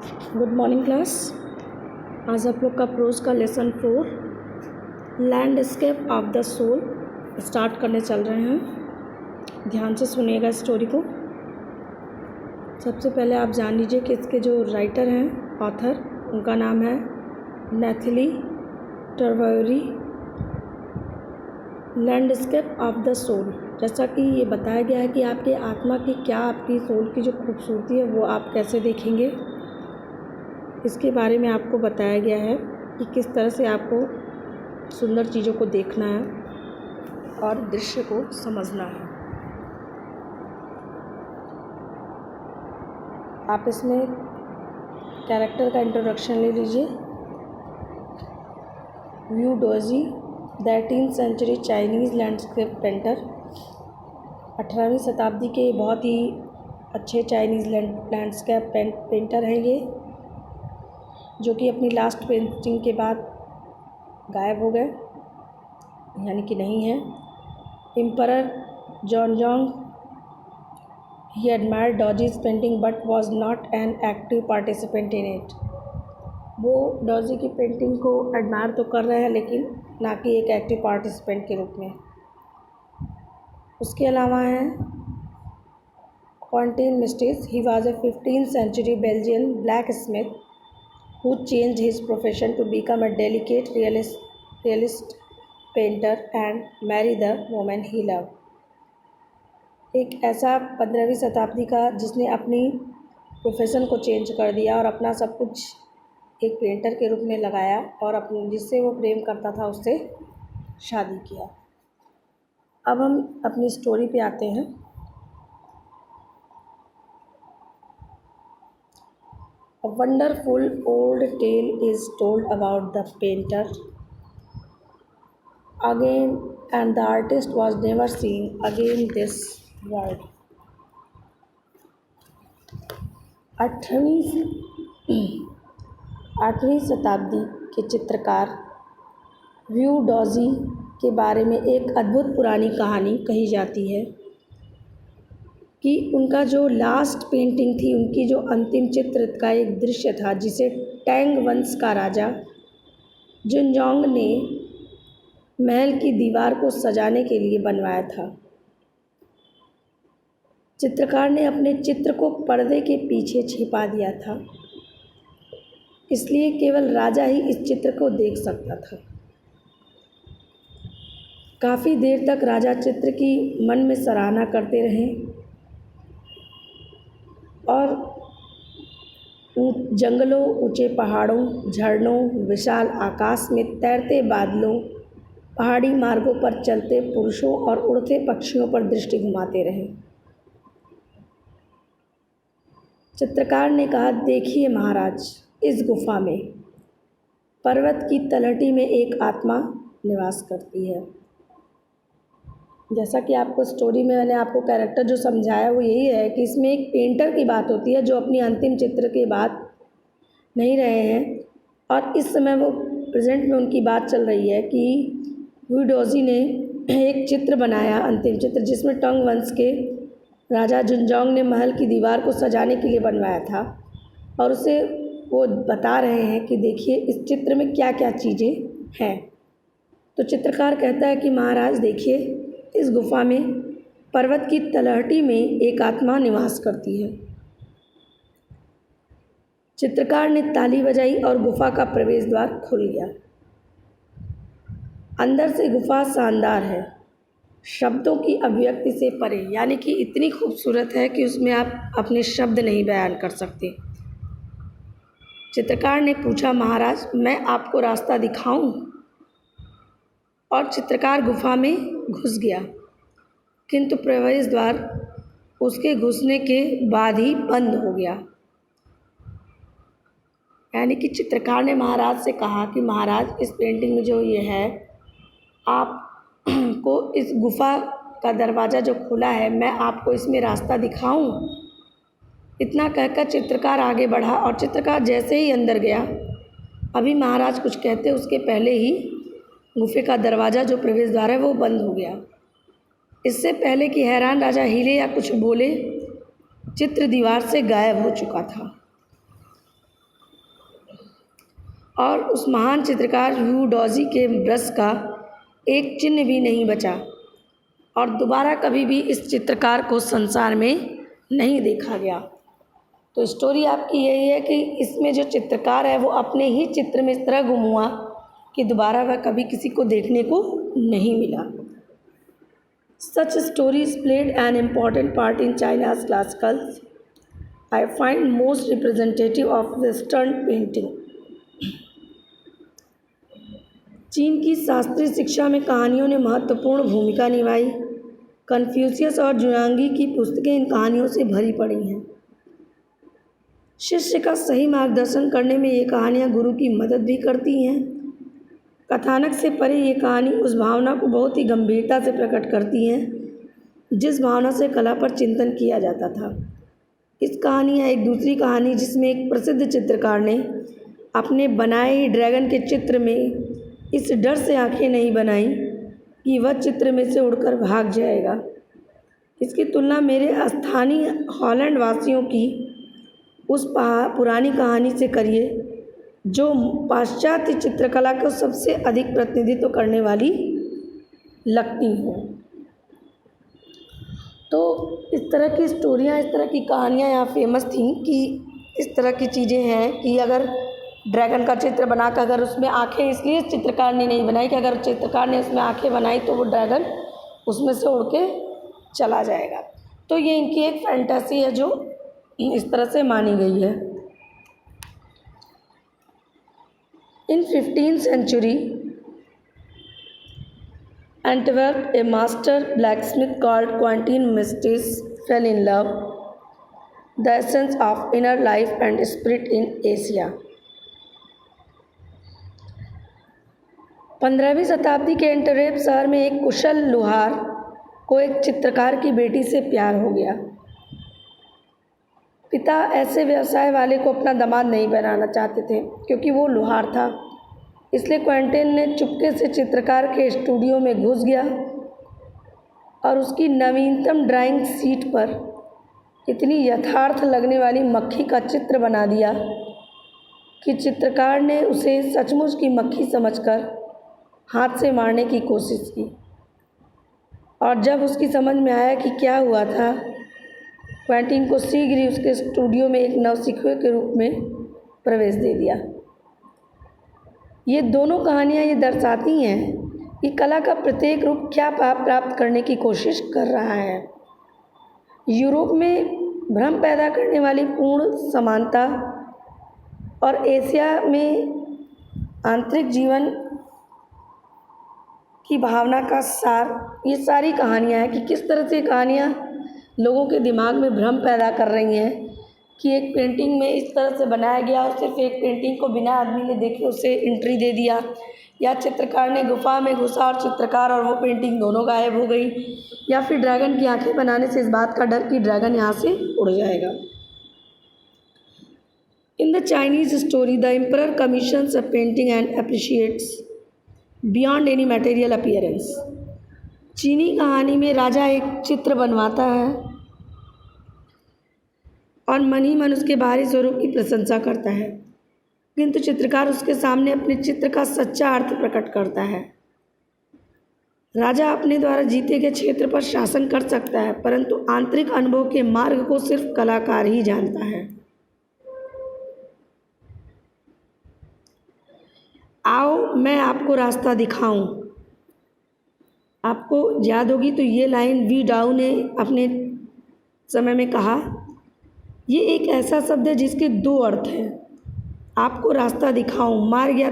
Good morning class. आज आप लोग का प्रोज का lesson 4 landscape of the soul start करने चल रहे हैं। ध्यान से सुनिएगा स्टोरी को। सबसे पहले आप जान लीजिए कि इसके जो राइटर हैं, ऑथर, उनका नाम है नैथली टरवरी। लैंडस्केप ऑफ द सोल, जैसा कि ये बताया गया है कि आपकी आत्मा की क्या, आपकी सोल की जो खूबसूरती है वो आप कैसे देखेंगे, इसके बारे में आपको बताया गया है कि किस तरह से आपको सुंदर चीज़ों को देखना है और दृश्य को समझना है। आप इसमें कैरेक्टर का इंट्रोडक्शन ले लीजिए। Wu Daozi, 18th century Chinese landscape painter. 18वीं शताब्दी के बहुत ही अच्छे चाइनीज़ लैंडस्केप पेंटर हैं ये, जो कि अपनी लास्ट पेंटिंग के बाद गायब हो गए, यानी कि नहीं है। एम्परर जॉनजोंग, he admired Daoji's painting but was not an active participant in it. वो डॉजी की पेंटिंग को एडमायर तो कर रहे हैं, लेकिन ना कि एक एक्टिव पार्टिसिपेंट के रूप में। उसके अलावा है Quentin Matsys, he was a 15th century Belgian blacksmith who changed his profession to become a delicate realist painter and marry the woman he loved। एक ऐसा 15वीं शताब्दी का जिसने अपनी प्रोफेशन को चेंज कर दिया और अपना सब कुछ एक पेंटर के रूप में लगाया और अपने जिससे वो प्रेम करता था उससे शादी किया। अब हम अपनी स्टोरी पे आते हैं। A wonderful old tale is told about the painter again, and the artist was never seen again this world। 8वीं शताब्दी के चित्रकार व्यू डॉजी के बारे में एक अद्भुत पुरानी कहानी कही जाती है कि उनका जो लास्ट पेंटिंग थी, उनकी जो अंतिम चित्र का एक दृश्य था, जिसे टैंग वंश का राजा जुनजोंग ने महल की दीवार को सजाने के लिए बनवाया था। चित्रकार ने अपने चित्र को पर्दे के पीछे छिपा दिया था, इसलिए केवल राजा ही इस चित्र को देख सकता था। काफ़ी देर तक राजा चित्र की मन में सराहना करते रहे और जंगलों, ऊंचे पहाड़ों, झरनों, विशाल आकाश में तैरते बादलों, पहाड़ी मार्गों पर चलते पुरुषों और उड़ते पक्षियों पर दृष्टि घुमाते रहे। चित्रकार ने कहा, देखिए महाराज, इस गुफा में पर्वत की तलहटी में एक आत्मा निवास करती है। जैसा कि आपको स्टोरी में मैंने आपको कैरेक्टर जो समझाया वो यही है कि इसमें एक पेंटर की बात होती है जो अपनी अंतिम चित्र के बाद नहीं रहे हैं, और इस समय वो प्रेजेंट में उनकी बात चल रही है कि वुडोजी ने एक चित्र बनाया, अंतिम चित्र, जिसमें टंग वंश के राजा जुनजोंग ने महल की दीवार को सजाने के लिए बनवाया था, और उसे वो बता रहे हैं कि देखिए इस चित्र में क्या क्या चीज़ें हैं। तो चित्रकार कहता है कि महाराज देखिए, इस गुफा में पर्वत की तलहटी में एक आत्मा निवास करती है। चित्रकार ने ताली बजाई और गुफा का प्रवेश द्वार खुल गया। अंदर से गुफा शानदार है, शब्दों की अभिव्यक्ति से परे, यानी कि इतनी खूबसूरत है कि उसमें आप अपने शब्द नहीं बयान कर सकते। चित्रकार ने पूछा, महाराज मैं आपको रास्ता दिखाऊं? और चित्रकार गुफा में घुस गया, किंतु प्रवेश द्वार उसके घुसने के बाद ही बंद हो गया। यानी कि चित्रकार ने महाराज से कहा कि महाराज, इस पेंटिंग में जो ये है, आपको इस गुफा का दरवाज़ा जो खुला है, मैं आपको इसमें रास्ता दिखाऊं? इतना कहकर चित्रकार आगे बढ़ा, और चित्रकार जैसे ही अंदर गया, अभी महाराज कुछ कहते उसके पहले ही गुफे का दरवाज़ा जो प्रवेश द्वार है वो बंद हो गया। इससे पहले कि हैरान राजा हिले या कुछ बोले, चित्र दीवार से गायब हो चुका था। और उस महान चित्रकार ह्यू डॉजी के ब्रश का एक चिन्ह भी नहीं बचा और दोबारा कभी भी इस चित्रकार को संसार में नहीं देखा गया। तो स्टोरी आपकी यही है कि इसमें जो चित्रकार है वो अपने ही चित्र में इस तरह गुम हुआ कि दोबारा वह कभी किसी को देखने को नहीं मिला। Such stories played an important part in China's classical. I find most representative of Western painting. चीन की शास्त्रीय शिक्षा में कहानियों ने महत्वपूर्ण भूमिका निभाई। कन्फ्यूशियस और जुआंगी की पुस्तकें इन कहानियों से भरी पड़ी हैं। शिष्य का सही मार्गदर्शन करने में ये कहानियाँ गुरु की मदद भी करती हैं। कथानक से परे ये कहानी उस भावना को बहुत ही गंभीरता से प्रकट करती हैं जिस भावना से कला पर चिंतन किया जाता था। इस कहानी या एक दूसरी कहानी जिसमें एक प्रसिद्ध चित्रकार ने अपने बनाए ड्रैगन के चित्र में इस डर से आंखें नहीं बनाई कि वह चित्र में से उड़कर भाग जाएगा। इसकी तुलना मेरे स्थानीय हॉलैंड वासियों की उस पुरानी कहानी से करिए जो पाश्चात्य चित्रकला को सबसे अधिक प्रतिनिधित्व करने वाली लगती हैं। तो इस तरह की स्टोरियाँ, इस तरह की कहानियाँ यहाँ फेमस थी कि इस तरह की चीज़ें हैं कि अगर ड्रैगन का चित्र बनाकर अगर उसमें आँखें इसलिए चित्रकार ने नहीं बनाई कि अगर चित्रकार ने उसमें आँखें बनाई तो वो ड्रैगन उसमें से उड़ के चला जाएगा। तो ये इनकी एक फैंटेसी है जो इस तरह से मानी गई है। In 15th century, Antwerp, a master blacksmith called Quentin Mestis fell in love the essence of inner life and spirit in Asia. 15वीं शताब्दी के एंटवेर्प शहर में एक कुशल लुहार को एक चित्रकार की बेटी से प्यार हो गया। पिता ऐसे व्यवसाय वाले को अपना दामाद नहीं बनाना चाहते थे क्योंकि वो लुहार था। इसलिए क्वेंटिन ने चुपके से चित्रकार के स्टूडियो में घुस गया और उसकी नवीनतम ड्राइंग शीट पर इतनी यथार्थ लगने वाली मक्खी का चित्र बना दिया कि चित्रकार ने उसे सचमुच की मक्खी समझकर हाथ से मारने की कोशिश की। और जब उसकी समझ में आया कि क्या हुआ था, क्वेंटिन को शीघ्र ही उसके स्टूडियो में एक नवसिखुए के रूप में प्रवेश दे दिया। ये दोनों कहानियाँ ये दर्शाती हैं कि कला का प्रत्येक रूप क्या प्राप्त करने की कोशिश कर रहा है। यूरोप में भ्रम पैदा करने वाली पूर्ण समानता और एशिया में आंतरिक जीवन की भावना का सार, ये सारी कहानियाँ हैं कि किस तरह से कहानियाँ लोगों के दिमाग में भ्रम पैदा कर रही हैं कि एक पेंटिंग में इस तरह से बनाया गया और सिर्फ एक पेंटिंग को बिना आदमी ने देखे उसे एंट्री दे दिया, या चित्रकार ने गुफा में घुसा और चित्रकार और वो पेंटिंग दोनों गायब हो गई, या फिर ड्रैगन की आंखें बनाने से इस बात का डर कि ड्रैगन यहाँ से उड़ जाएगा। In the Chinese story the emperor commissions a painting and appreciates beyond any material appearance. चीनी कहानी में राजा एक चित्र बनवाता है और मन ही मन उसके बाहरी स्वरूप की प्रशंसा करता है, किंतु चित्रकार उसके सामने अपने चित्र का सच्चा अर्थ प्रकट करता है। राजा अपने द्वारा जीते गए क्षेत्र पर शासन कर सकता है, परंतु आंतरिक अनुभव के मार्ग को सिर्फ कलाकार ही जानता है। आओ मैं आपको रास्ता दिखाऊं। आपको याद होगी तो ये लाइन वी डाउ ने अपने समय में कहा। ये एक ऐसा शब्द है जिसके दो अर्थ हैं, आपको रास्ता दिखाऊं, मार्ग या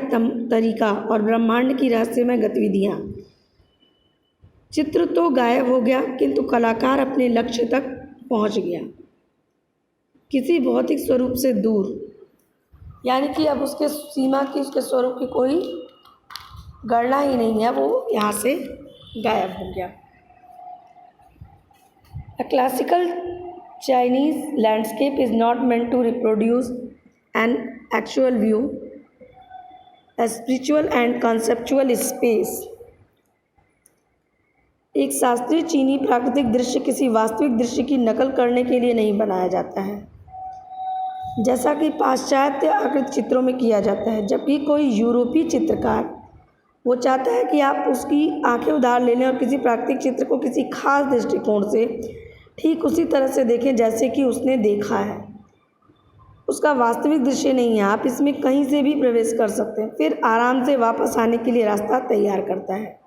तरीका, और ब्रह्मांड की रहस्यमय गतिविधियाँ। चित्र तो गायब हो गया किंतु कलाकार अपने लक्ष्य तक पहुंच गया, किसी भौतिक स्वरूप से दूर, यानी कि अब उसके सीमा की, उसके स्वरूप की कोई गणना ही नहीं है, वो यहाँ से गायब हो गया। A classical Chinese landscape is not meant to reproduce an actual view, a spiritual and conceptual space. एक शास्त्रीय चीनी प्राकृतिक दृश्य किसी वास्तविक दृश्य की नकल करने के लिए नहीं बनाया जाता है। जैसा कि पाश्चात्य आकृति चित्रों में किया जाता है, जबकि कोई यूरोपीय चित्रकार वो चाहता है कि आप उसकी आंखें उधार ले लें और किसी प्राकृतिक चित्र को किसी खास दृष्टिकोण से ठीक उसी तरह से देखें जैसे कि उसने देखा है। उसका वास्तविक दृश्य नहीं है, आप इसमें कहीं से भी प्रवेश कर सकते हैं, फिर आराम से वापस आने के लिए रास्ता तैयार करता है।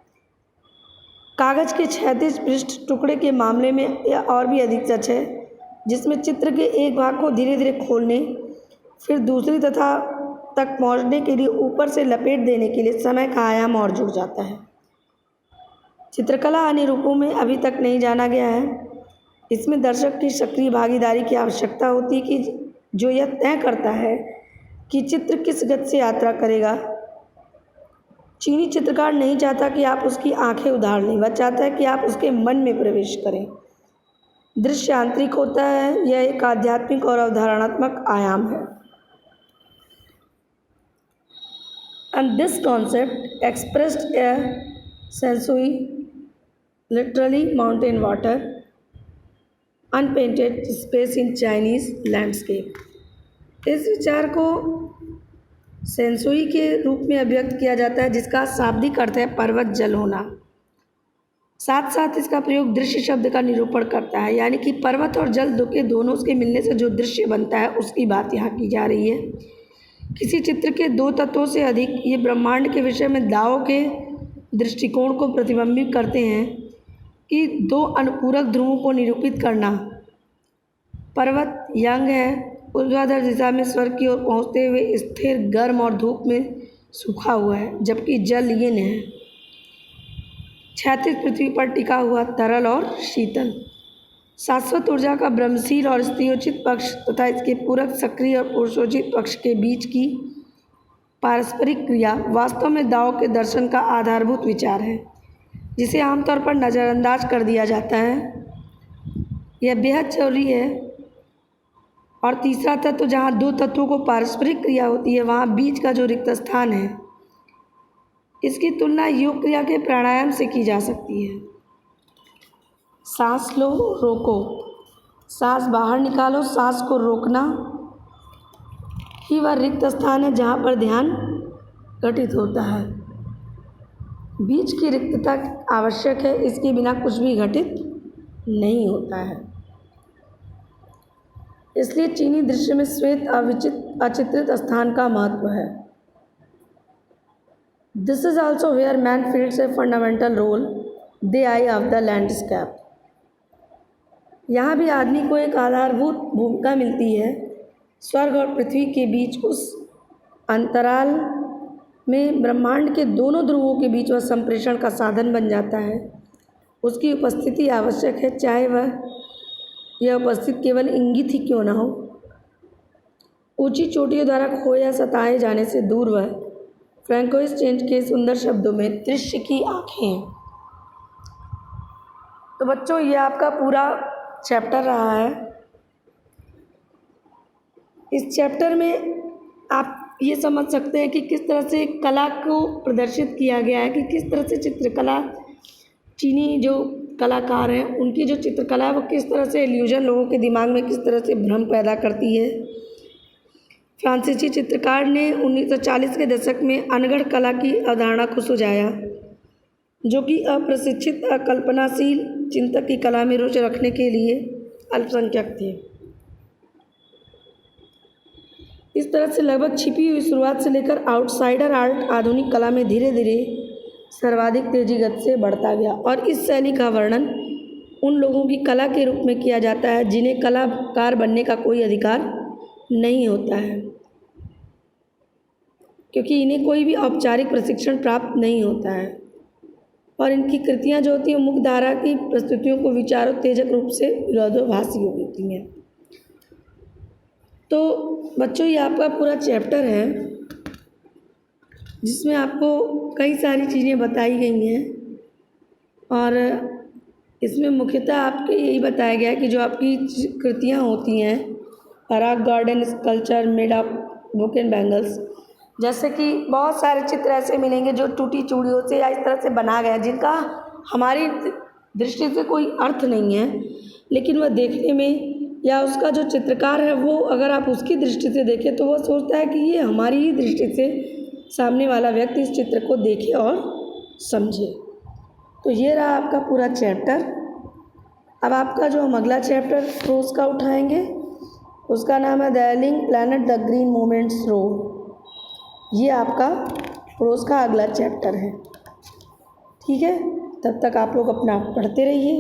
कागज़ के क्षैतिज पृष्ठ टुकड़े के मामले में यह और भी अधिक सच है, जिसमें चित्र के एक भाग को धीरे धीरे खोलने फिर दूसरी तथा तक पहुंचने के लिए ऊपर से लपेट देने के लिए समय का आयाम और जुड़ जाता है। चित्रकला अन्य रूपों में अभी तक नहीं जाना गया है। इसमें दर्शक की सक्रिय भागीदारी की आवश्यकता होती है कि जो यह तय करता है कि चित्र किस गति से यात्रा करेगा। चीनी चित्रकार नहीं चाहता कि आप उसकी आंखें उधार लें, वह चाहता है कि आप उसके मन में प्रवेश करें। दृश्य आंतरिक होता है, यह एक आध्यात्मिक और अवधारणात्मक आयाम है। And this concept expressed a sensory, literally mountain water, unpainted space in Chinese landscape। इस विचार को सेंसोरी के रूप में अभिव्यक्त किया जाता है, जिसका शाब्दिक अर्थ है पर्वत जल होना। साथ साथ इसका प्रयोग दृश्य शब्द का निरूपण करता है, यानी कि पर्वत और जल दो के दोनों के मिलने से जो दृश्य बनता है उसकी बात यहाँ की जा रही है। किसी चित्र के दो तत्वों से अधिक ये ब्रह्मांड के विषय में दावों के दृष्टिकोण को प्रतिबिंबित करते हैं कि दो अनुपूरक ध्रुवों को निरूपित करना। पर्वत यंग है, ऊर्ध्वाधर दिशा में स्वर्ग की ओर पहुँचते हुए स्थिर, गर्म और धूप में सूखा हुआ है, जबकि जल यीन है, क्षैतिज पृथ्वी पर टिका हुआ, तरल और शीतल। शाश्वत ऊर्जा का ब्रह्मशील और स्त्रियोचित पक्ष तथा इसके पूरक सक्रिय और पुरुषोचित पक्ष के बीच की पारस्परिक क्रिया वास्तव में दाओ के दर्शन का आधारभूत विचार है, जिसे आमतौर पर नज़रअंदाज कर दिया जाता है। यह बेहद जरूरी है। और तीसरा तत्व, जहाँ दो तत्वों को पारस्परिक क्रिया होती है, वहाँ बीच का जो रिक्त स्थान है, इसकी तुलना योग क्रिया के प्राणायाम से की जा सकती है। सांस लो, रोको, सांस बाहर निकालो, सांस को रोकना ही वह रिक्त स्थान है जहाँ पर ध्यान घटित होता है। बीच की रिक्तता आवश्यक है, इसके बिना कुछ भी घटित नहीं होता है। इसलिए चीनी दृश्य में श्वेत अचित्रित स्थान का महत्व है। This is also where man fields a fundamental role, the eye of the landscape. यहाँ भी आदमी को एक आधारभूत भूमिका मिलती है। स्वर्ग और पृथ्वी के बीच उस अंतराल में ब्रह्मांड के दोनों ध्रुवों के बीच वह संप्रेषण का साधन बन जाता है। उसकी उपस्थिति आवश्यक है, चाहे यह उपस्थिति केवल इंगित ही क्यों न हो। ऊंची चोटियों द्वारा खोए या सताए जाने से दूर वह फ्रैंकोइस चेंज के सुंदर शब्दों में दृश्य की आँखें हैं। तो बच्चों, ये आपका पूरा चैप्टर रहा है। इस चैप्टर में आप ये समझ सकते हैं कि किस तरह से कला को प्रदर्शित किया गया है, कि किस तरह से चित्रकला, चीनी जो कलाकार हैं उनकी जो चित्रकला है वो किस तरह से इल्यूजन लोगों के दिमाग में किस तरह से भ्रम पैदा करती है। फ्रांसीसी चित्रकार ने 1940 के दशक में अनगढ़ कला की अवधारणा को सुझाया, जो कि अप्रशिक्षित अकल्पनाशील चिंतक की कला में रुचि रखने के लिए अल्पसंख्यक थे। इस तरह से लगभग छिपी हुई शुरुआत से लेकर आउटसाइडर आर्ट आधुनिक कला में धीरे धीरे सर्वाधिक तेजी गति से बढ़ता गया। और इस शैली का वर्णन उन लोगों की कला के रूप में किया जाता है जिन्हें कलाकार बनने का कोई अधिकार नहीं होता है, क्योंकि इन्हें कोई भी औपचारिक प्रशिक्षण प्राप्त नहीं होता है और इनकी कृतियाँ जो होती हैं मुख्य धारा की प्रस्तुतियों को विचारोत्तेजक रूप से विरोधाभासी होती हैं। तो बच्चों, ये आपका पूरा चैप्टर है जिसमें आपको कई सारी चीज़ें बताई गई हैं और इसमें मुख्यतः आपको यही बताया गया है कि जो आपकी कृतियाँ होती हैं, rock garden sculpture made of book and bangles, जैसे कि बहुत सारे चित्र ऐसे मिलेंगे जो टूटी चूड़ियों से या इस तरह से बना गया, जिनका हमारी दृष्टि से कोई अर्थ नहीं है, लेकिन वह देखने में या उसका जो चित्रकार है वो अगर आप उसकी दृष्टि से देखें तो वो सोचता है कि ये हमारी ही दृष्टि से सामने वाला व्यक्ति इस चित्र को देखे और समझे। तो ये रहा आपका पूरा चैप्टर। अब आपका जो हम अगला चैप्टर प्रोज का उठाएंगे उसका नाम है the ailing planet the green moments road. ये आपका प्रोज का अगला चैप्टर है। ठीक है, तब तक आप लोग अपना पढ़ते रहिए।